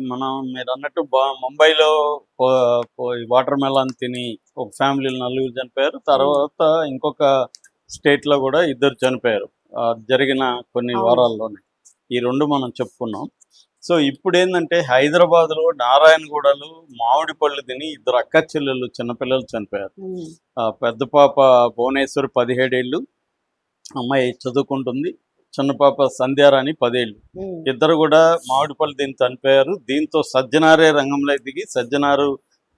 మనం మీరన్నట్టు ముంబైలో పో వాటర్ మెలాన్ తిని ఒక ఫ్యామిలీలో నలుగురు చనిపోయారు. హ్మ్. తర్వాత ఇంకొక స్టేట్‌లో గూడా ఇద్దరు చనిపోయారు. జరిగిన కొన్ని అవును. వారాల్లోనే. ఈ 2 మనం చెప్పుకున్నాం. సో, ఇప్పుడేందంటే హైదరాబాద్‌లో నారాయణగూడలో మామిడి పళ్ళు తిని ఇద్దరు అక్క చెల్లెళ్ళు చిన్న పిల్లలు చనిపోయారు. హ్మ్. పెద్ద పాప భువనేశ్వర్ 17 ఏళ్ళు. అమ్మాయి చదువుకుంటుంది. చిన్న పాప సంధ్యారాణి 10 ఏళ్ళు. హ్మ్. ఇద్దరు గూడా మామిడి పళ్ళు తిని చనిపోయారు. దీంతో సజ్జనారే రంగంలోకి దిగి సజ్జనారు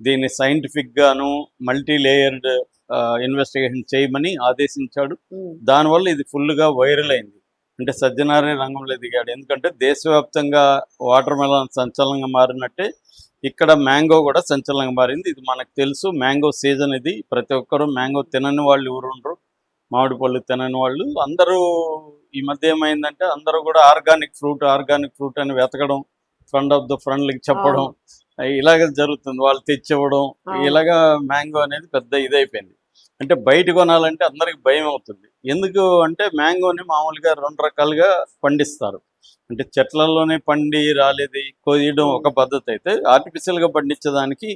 దీన్ని సైంటిఫిక్‌గాను మల్టీ లేయర్డ్ ఇన్వెస్టిగేషన్ చేయమని ఆదేశించాడు. హ్మ్. దానివల్ల ఇది ఫుల్‌గా వైరల్ అయింది. అంటే సజ్జనారే రంగంలో దిగాడు. ఎందుకంటే దేశవ్యాప్తంగా వాటర్ మెలన్ సంచలనంగా మారినట్టే ఇక్కడ మ్యాంగో గూడా సంచలనంగా మారింది. ఇది మనకు తెలుసు. మ్యాంగో సీజన్ ఇది. ప్రతి ఒక్కరు మ్యాంగో తినని వాళ్ళు ఎవరుండరు. మామిడి పళ్ళు తినని వాళ్ళు అందరూ ఈ మధ్య ఏమైందంటే అందరూ కూడా ఆర్గానిక్ ఫ్రూట్ అని వెతకడం, ఫ్రెండ్ ఆఫ్ ద ఫ్రెండ్‌లకి చెప్పడం, అవును. ఇలాగ జరుగుతుంది. వాళ్ళు తెచ్చివ్వడం, అవును. ఇలాగా మ్యాంగో అనేది పెద్ద ఇదైపోయింది. అంటే బయట కొనాలంటే అందరికి భయమవుతుంది. ఎందుకు అంటే మ్యాంగోని మామూలుగా 2 రకాలుగా పండిస్తారు. అంటే చెట్లలోనే పండి రాలేది కొయ్యడం హ్మ్. ఒక పద్ధతయితే, ఆర్టిఫిషియల్‌గా పండించేదానికి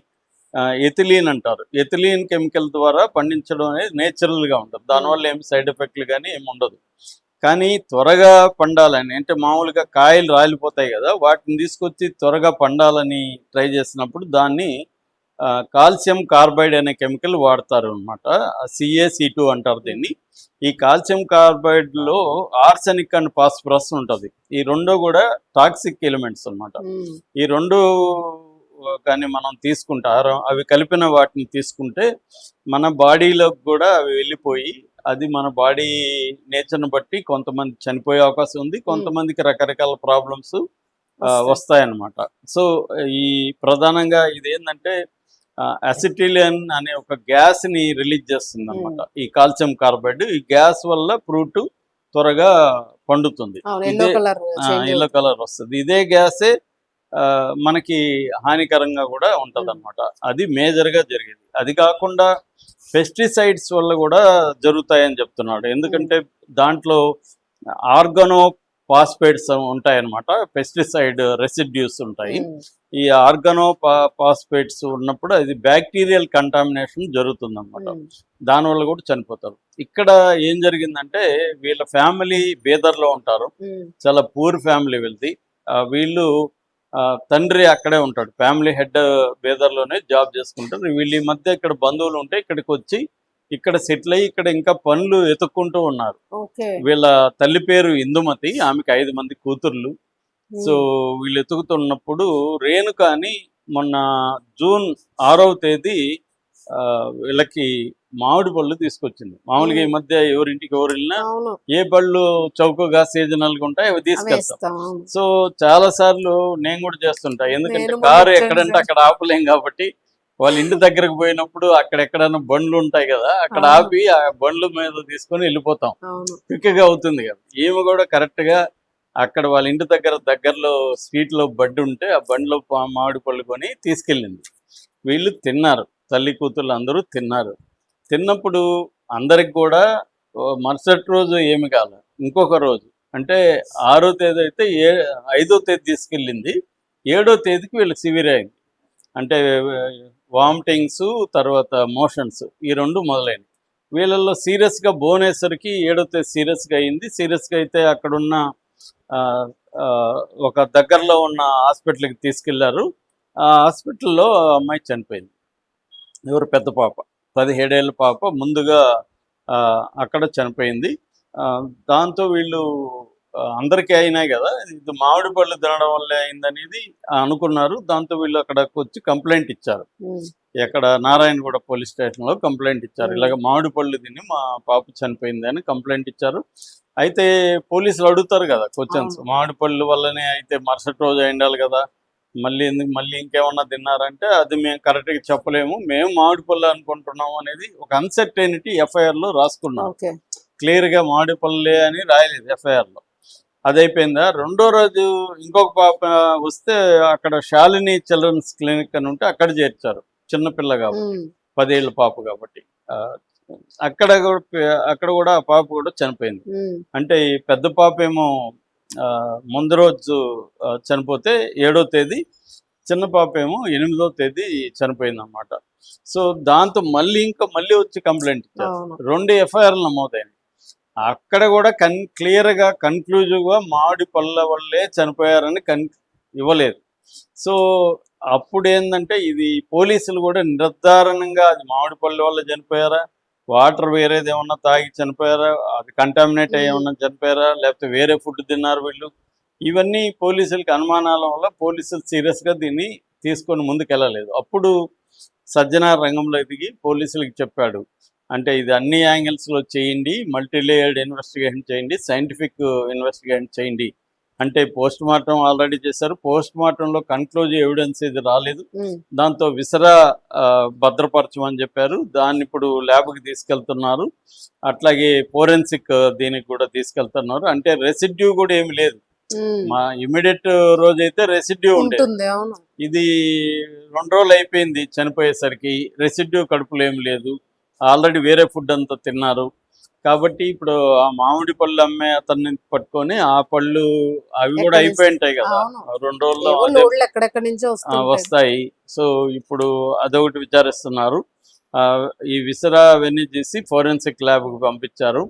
ఎథిలీన్ అంటారు. ఎథిలీన్ కెమికల్ ద్వారా పండించడం అనేది నేచురల్‌గా ఉంటది. హ్మ్. దానివల్ల ఏమి సైడ్ ఎఫెక్ట్‌లు గాని ఏమి ఉండదు. కానీ త్వరగా పండాలని అంటే మామూలుగా కాయలు రాలిపోతాయి గదా! వాటిని తీసుకొచ్చి త్వరగా పండాలని ట్రై చేసినప్పుడు దాన్ని కాల్షియం కార్బైడ్ అనే కెమికల్ వాడతారనమాట. CaC2 అంటారు హ్మ్. దీన్ని. ఈ కాల్షియం కార్బైడ్‌లో ఆర్సెనిక్ అండ్ ఫాస్ఫరస్ ఉంటది. ఈ 2 గూడా టాక్సిక్ ఎలిమెంట్స్ అన్నమాట. హ్మ్. ఈ 2 కానీ మనం తీసుకుంటే అవి కలిపిన వాటిని తీసుకుంటే మన బాడీలోకి గూడా అవి వెళ్ళిపోయి అది మన బాడీ నేచర్‌ని బట్టి కొంతమంది చనిపోయే అవకాశం ఉంది. హ్మ్. కొంతమందికి రకరకాల ప్రాబ్లమ్స్ వస్తాయి. వస్తాయన్నమాట. సో, ఈ ప్రధానంగా ఇదేందంటే అసిటిలిన్ అనే ఒక గ్యాస్‌ని రిలీజ్ చేస్తుందన్నమాట. హ్మ్. ఈ కాల్షియం కార్బైడ్. ఈ గ్యాస్ వల్ల ఫ్రూట్ త్వరగా పండుతుంది. అవును. యెల్లో ఇదే కలర్ చేంజ్ యెల్లో అవుతుంది. కలర్ వస్తది. ఇదే గ్యాసే మనకి హానికరంగా గూడా హ్మ్. ఉంటదన్నమాట. అది మేజర్‌గా జరిగేది. అది కాకుండా పెస్టిసైడ్స్ వల్ల గూడా జరుగుతాయని చెప్తున్నాడు. హ్మ్. ఎందుకంటే దాంట్లో ఆర్గానో ఫాస్ఫేట్స్ ఉంటాయన్నమాట. పెస్టిసైడ్ రెసిడ్యూస్ ఉంటాయి. హ్మ్. ఈ ఆర్గానో ఫాస్ఫేట్స్ ఉన్నప్పుడు అది బ్యాక్టీరియల్ కంటామినేషన్ జరుగుతుందన్నమాట. హ్మ్. దానివల్ల కూడా చనిపోతారు. ఇక్కడ ఏం జరిగిందంటే వీళ్ళ ఫ్యామిలీ బీదర్‌లో ఉంటారు. హ్మ్. చాలా పూర్ ఫ్యామిలీ వీళ్ళది. వీళ్ళు తండ్రి అక్కడే ఉంటాడు. ఫ్యామిలీ హెడ్ బీదర్‌లోనే జాబ్ చేసుకుంటారు. వీళ్ళు ఈ మధ్య ఇక్కడ బంధువులు ఉంటే ఇక్కడికొచ్చి ఇక్కడ సెటిల్ అయ్యి ఇక్కడ ఇంకా పనులు ఎతుక్కుంటూ ఉన్నారు. ఓకే. వీళ్ళ తల్లి పేరు ఇందుమతి. ఆమెకి 5 మంది కూతుర్లు. సో, హ్మ్. వీళ్ళు ఎతుకుతున్నప్పుడు రేణుక అని మొన్న జూన్ 6వ తేదీ వీళ్ళకి మామిడి పళ్ళు తీసుకొచ్చింది. మామూలుగా హ్మ్. ఈ మధ్య ఎవరింటికి ఎవరెళ్ళినా అవును. ఏ పళ్ళు చౌకగా సీజనల్‌గా ఉంటాయో అవి తీసుకెళ్తాం. అవేస్తాం. అవును. సో, చాలా సార్లు నేను కూడా చేస్తుంటా. ఎందుకంటే నేను మొన్న కారు ఎక్కడంటే వచ్చాను. అక్కడ ఆపలేం కాబట్టి, వాళ్ళ ఇంటి దగ్గరకు పోయినప్పుడు అక్కడెక్కడైనా బండ్లుంటాయి గదా! అక్కడ అవును. ఆపి ఆ బండ్ల మీద తీసుకొని ఎళ్ళిపోతాం. అవును. క్విక్‌గా అవుతుంది గదా! ఈమె గూడా కరెక్ట్‌గా అక్కడ వాళ్ళ ఇంటి దగ్గరలో స్ట్రీట్‌లో బండుంటే, ఆ బండిలో మామిడి పళ్ళు కొని తీసుకెళ్ళింది. వీళ్ళు తిన్నారు. తల్లి కూతుర్లు అందరూ తిన్నారు. తిన్నప్పుడు అందరికి గూడా మరుసటి రోజు ఏమి కాలే. ఇంకొక రోజు అంటే 6 తేదీ అయితే 5 తేదీ తీసుకెళ్ళింది. 7 తేదీకి వీళ్ళకి సివియర్ అయింది. అంటే వామిటింగ్సు, తర్వాత మోషన్స్ ఈ 2 మొదలైనయి. వీళ్ళల్లో సీరియస్‌గా భువనేశ్వర్‌కి 7 తేదీ సీరియస్‌గా అయింది. సీరియస్‌గా అయితే అక్కడున్న ఆహ్, ఒక దగ్గరలో ఉన్న హాస్పిటల్‌కి తీసుకెళ్లారు. ఆ హాస్పిటల్‌లో ఆ అమ్మాయి చనిపోయింది. ఎవరు పెద్ద పాప. 17 ఏళ్ల పాప ముందుగా అక్కడ చనిపోయింది. దాంతో వీళ్ళు అందరికీ అయినాయి గదా! ఇది మామిడి పళ్ళు తినడం వల్లే అయిందనేది అనుకున్నారు. దాంతో వీళ్ళు అక్కడకొచ్చి కంప్లెయింట్ ఇచ్చారు. హ్మ్. ఎక్కడ నారాయణగూడ పోలీస్ స్టేషన్‌లో కంప్లెయింట్ ఇచ్చారు. హ్మ్. ఇలాగ మామిడి పళ్ళు తిని మా పాప చనిపోయింది అని కంప్లెయింట్ ఇచ్చారు. అయితే పోలీసులు అడుగుతారు గదా! క్వెషన్స్. అవును. మామిడి పళ్ళు వల్లనే అయితే మరుసటి రోజు అయ్యుండాలి గదా! మళ్ళీ ఇంకేమన్నా తిన్నారంటే, అది మేము కరెక్ట్‌గా చెప్పలేము. మేము మామిడి పళ్ళు అనుకుంటున్నాము అనేది ఒక అన్‌సర్టెనిటీ ఎఫ్ఐఆర్‌లో రాసుకున్నారు. ఓకే. క్లియర్‌గా మామిడి పళ్ళే అని రాయలేదు ఎఫ్ఐఆర్‌లో. అదయిపోయిందా, రెండో రోజు ఇంకొక పాప వస్తే అక్కడ శాలిని చిల్డ్రన్స్ క్లినిక్ అని ఉంటే అక్కడ చేర్చారు. చిన్న పిల్ల కాబట్టి. హ్మ్. 10 ఏళ్ల పాప కాబట్టి. ఆహ్, అక్కడ గూడా ఆ పాప కూడా చనిపోయింది. హ్మ్. అంటే ఈ పెద్ద పాపేమో ముందు రోజు చనిపోతే 7వ తేదీ, చిన్న పాప ఏమో 8వ తేదీ చనిపోయింది అనమాట. సో దాంతో మళ్ళీ వచ్చి కంప్లైంట్ ఇచ్చారు. 2 ఎఫ్ఐఆర్లు నమోదైనాయి. అక్కడ కూడా క్లియర్గా కన్క్లూజివ్గా మామిడి పళ్ళ వల్లే చనిపోయారని ఇవ్వలేదు. సో అప్పుడు ఏంటంటే ఇది పోలీసులు కూడా నిర్ధారణంగా అది మామిడి పళ్ళ వల్ల చనిపోయారా, వాటర్ వేరేది ఏమన్నా తాగి చనిపోయారా, అది కంటామినేట్ అయ్యి ఏమన్నా చనిపోయారా, లేకపోతే వేరే ఫుడ్ తిన్నారు వీళ్ళు, ఇవన్నీ పోలీసులకి అనుమానాల వల్ల పోలీసులు సీరియస్గా దీన్ని తీసుకొని ముందుకెళ్ళలేదు. అప్పుడు సజ్జనార్ రంగంలో దిగి పోలీసులకి చెప్పాడు, అంటే ఇది అన్ని యాంగిల్స్లో చేయండి, మల్టీ లేయర్డ్ ఇన్వెస్టిగేషన్ చేయండి, సైంటిఫిక్ ఇన్వెస్టిగేషన్ చేయండి. అంటే పోస్ట్ మార్టం ఆల్రెడీ చేశారు, పోస్ట్ మార్టంలో కన్క్లూజివ్ ఎవిడెన్స్ ఇది రాలేదు, దాంతో విసరా భద్రపరచమని చెప్పారు. దాన్ని ఇప్పుడు ల్యాబ్కి తీసుకెళ్తున్నారు. అట్లాగే ఫోరెన్సిక్ దీనికి కూడా తీసుకెళ్తున్నారు. అంటే రెసిడ్యూ కూడా ఏమి లేదు. మా ఇమీడియట్ రోజు అయితే రెసిడ్యూ ఉండేది. ఇది 2 రోజులు అయిపోయింది చనిపోయేసరికి, రెసిడ్యూ కడుపులో ఏమి లేదు, ఆల్రెడీ వేరే ఫుడ్ అంతా తిన్నారు. కాబట్టి ఇప్పుడు ఆ మామిడి పళ్ళు అమ్మే అతన్ని పట్టుకొని ఆ పళ్ళు అవి కూడా అయిపోయి ఉంటాయి కదా, 2 రోజుల్లో వస్తాయి. సో ఇప్పుడు అదొకటి విచారిస్తున్నారు. ఈ విసరా అవన్నీ చేసి ఫోరెన్సిక్ ల్యాబ్కి పంపించారు.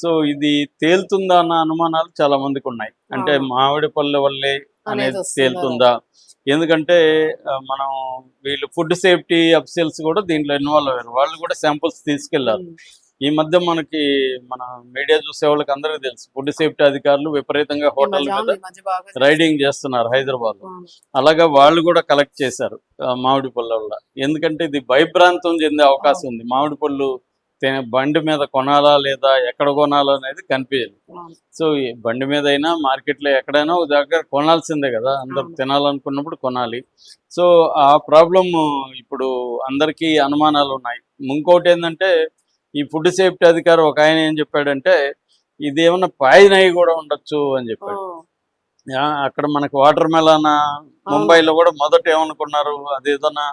సో ఇది తేలుతుందా అన్న అనుమానాలు చాలా మందికి ఉన్నాయి. అంటే మామిడి పళ్ళ వల్లే అనేది తేలుతుందా, ఎందుకంటే మనం వీళ్ళు ఫుడ్ సేఫ్టీ అఫీషియల్స్ కూడా దీంట్లో ఇన్వాల్వ్ అయ్యారు. వాళ్ళు కూడా శాంపుల్స్ తీసుకెళ్లారు. ఈ మధ్య మనకి మన మీడియా చూసే వాళ్ళకి అందరికీ తెలుసు, ఫుడ్ సేఫ్టీ అధికారులు విపరీతంగా హోటల్ మీద రైడింగ్ చేస్తున్నారు హైదరాబాద్ లో. అలాగా వాళ్ళు కూడా కలెక్ట్ చేశారు మామిడి పళ్ళ వల్ల. ఎందుకంటే ఇది భయభ్రాంతం చెందే అవకాశం ఉంది. మామిడి పళ్ళు బండి మీద కొనాలా లేదా ఎక్కడ కొనాలా అనేది కన్ఫ్యూజన్. సో ఈ బండి మీద అయినా మార్కెట్లో ఎక్కడైనా ఒక దగ్గర కొనాల్సిందే కదా, అందరు తినాలనుకున్నప్పుడు కొనాలి. సో ఆ ప్రాబ్లం ఇప్పుడు అందరికీ అనుమానాలు ఉన్నాయి. ఇంకోటి ఏంటంటే ఈ ఫుడ్ సేఫ్టీ అధికారి ఒక ఆయన ఏం చెప్పాడంటే ఇది ఏమన్నా పాయిజన్ అయ్యి కూడా ఉండొచ్చు అని చెప్పాడు. అక్కడ మనకు వాటర్ మెలాన్ ముంబైలో కూడా మొదట ఏమనుకున్నారు, అది ఏదన్నా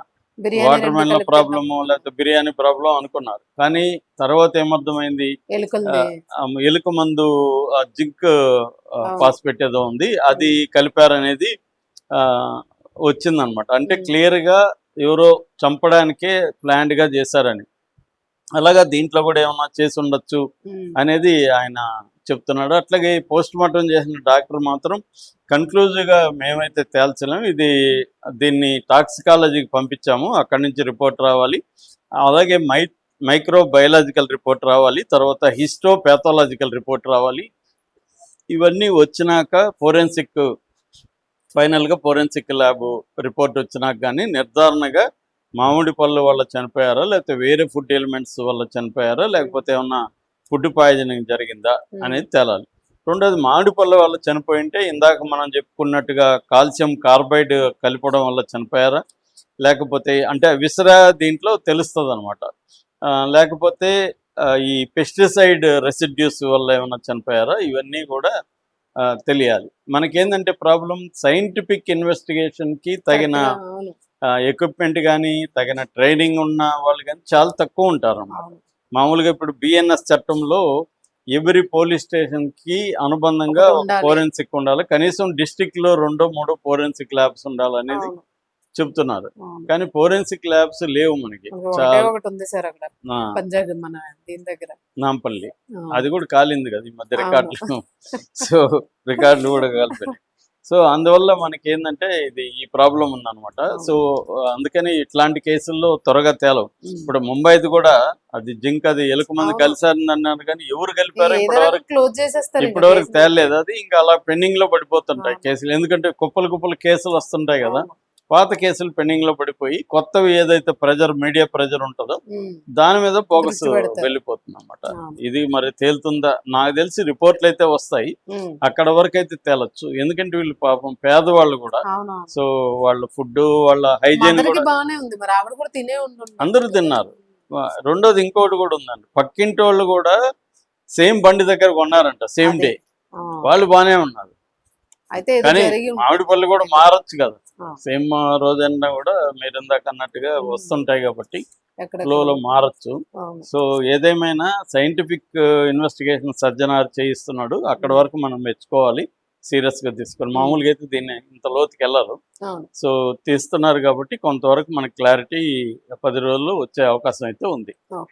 వాటర్ మెలన్ ప్రాబ్లము లేకపోతే బిర్యానీ ప్రాబ్లం అనుకున్నారు. కానీ తర్వాత ఏమర్థమైంది, ఎలుక మందు జింక్ ఫాస్ఫేట్ ఏదో ఉంది, అది కలిపారనేది వచ్చిందనమాట. అంటే క్లియర్గా ఎవరో చంపడానికే ప్లాన్డ్గా చేశారని. అలాగా దీంట్లో కూడా ఏమన్నా చేసి ఉండొచ్చు అనేది ఆయన చెప్తున్నాడు. అట్లాగే పోస్ట్ మార్టం చేసిన డాక్టర్ మాత్రం కన్క్లూజివ్గా మేమైతే తేల్చలేము, దీన్ని టాక్సికాలజీకి పంపించాము, అక్కడి నుంచి రిపోర్ట్ రావాలి, అలాగే మైక్రోబయాలజికల్ రిపోర్ట్ రావాలి, తర్వాత హిస్టోపాథాలజికల్ రిపోర్ట్ రావాలి. ఇవన్నీ వచ్చినాక ఫైనల్గా ఫోరెన్సిక్ ల్యాబ్ రిపోర్ట్ వచ్చినాక కానీ నిర్ధారణగా మామిడి పళ్ళు వల్ల చనిపోయారా, లేకపోతే వేరే ఫుడ్ ఎలిమెంట్స్ వల్ల చనిపోయారా, లేకపోతే ఏమన్నా ఫుడ్ పాయిజనింగ్ జరిగిందా అనేది తేలాలి. రెండోది మామిడి పళ్ళ వల్ల చనిపోయింటే ఇందాక మనం చెప్పుకున్నట్టుగా కాల్షియం కార్బైడ్ కలపడం వల్ల చనిపోయారా, లేకపోతే అంటే విసరా దీంట్లో తెలుస్తుంది అనమాట, లేకపోతే ఈ పెస్టిసైడ్ రెసిడ్యూస్ వల్ల ఏమైనా చనిపోయారా, ఇవన్నీ కూడా తెలియాలి. మనకేంటంటే ప్రాబ్లం సైంటిఫిక్ ఇన్వెస్టిగేషన్కి తగిన ఎక్విప్మెంట్ కానీ తగిన ట్రైనింగ్ ఉన్న వాళ్ళు కానీ చాలా తక్కువ ఉంటారు అన్నమాట. మామూలుగా ఇప్పుడు బిఎన్ఎస్ చట్టంలో ఎవరి పోలీస్ స్టేషన్కి అనుబంధంగా ఒక ఫోరెన్సిక్ ఉండాలి, కనీసం డిస్ట్రిక్ట్లో 2-3 ఫోరెన్సిక్ ల్యాబ్స్ ఉండాలనేది చెప్తున్నారు. కానీ ఫోరెన్సిక్ ల్యాబ్స్ లేవు మనకి. నాంపల్లి అది కూడా కాలింది కదా ఈ మధ్య రికార్డులు. సో రికార్డులు కూడా కాలిపోయాయి. సో అందువల్ల మనకి ఏంటంటే ఈ ప్రాబ్లం ఉందన్నమాట. సో అందుకని ఇట్లాంటి కేసుల్లో త్వరగా తేలవు. ఇప్పుడు ముంబైది కూడా అది జింక్ అది ఎలుక మంది కలిసారని అన్నారు, కానీ ఎవరు కలిపారో ఇప్పటివరకు తేలలేదు. అది ఇంకా అలా పెండింగ్ లో పడిపోతుంటాయి కేసులు. ఎందుకంటే కుప్పలు కేసులు వస్తుంటాయి కదా, పాత కేసులు పెండింగ్ లో పడిపోయి కొత్తవి ఏదైతే మీడియా ప్రెజర్ ఉంటుందో దాని మీద ఫోకస్ వెళ్ళిపోతుంది అన్నమాట. ఇది మరి తేలుతుందా, నాకు తెలిసి రిపోర్ట్లు అయితే వస్తాయి, అక్కడ వరకు అయితే తేలొచ్చు. ఎందుకంటే వీళ్ళు పాపం పేదవాళ్ళు కూడా, సో వాళ్ళ ఫుడ్ వాళ్ళ హైజీన్ అందరూ తిన్నారు. రెండోది ఇంకోటి కూడా ఉందండి, పక్కింటి వాళ్ళు కూడా సేమ్ బండి దగ్గర కొన్నారంట సేమ్ డే, వాళ్ళు బాగానే ఉన్నారు. కానీ మామిడి పళ్ళు కూడా మారచ్చు కదా, సేమ్ రోజైనా కూడా మీరు ఇందాక అన్నట్టుగా వస్తుంటాయి కాబట్టి ఫ్లోలో మారచ్చు. సో ఏదేమైనా సైంటిఫిక్ ఇన్వెస్టిగేషన్ సజ్జనార్ చేయిస్తున్నాడు, అక్కడ వరకు మనం మెచ్చుకోవాలి. సీరియస్గా తీసుకొని, మామూలుగా అయితే దీన్ని ఇంత లోతుకి వెళ్ళరు. అవును. సో తీస్తున్నారు కాబట్టి కొంతవరకు మనకి క్లారిటీ 10 రోజుల్లో వచ్చే అవకాశం అయితే ఉంది. ఓకే.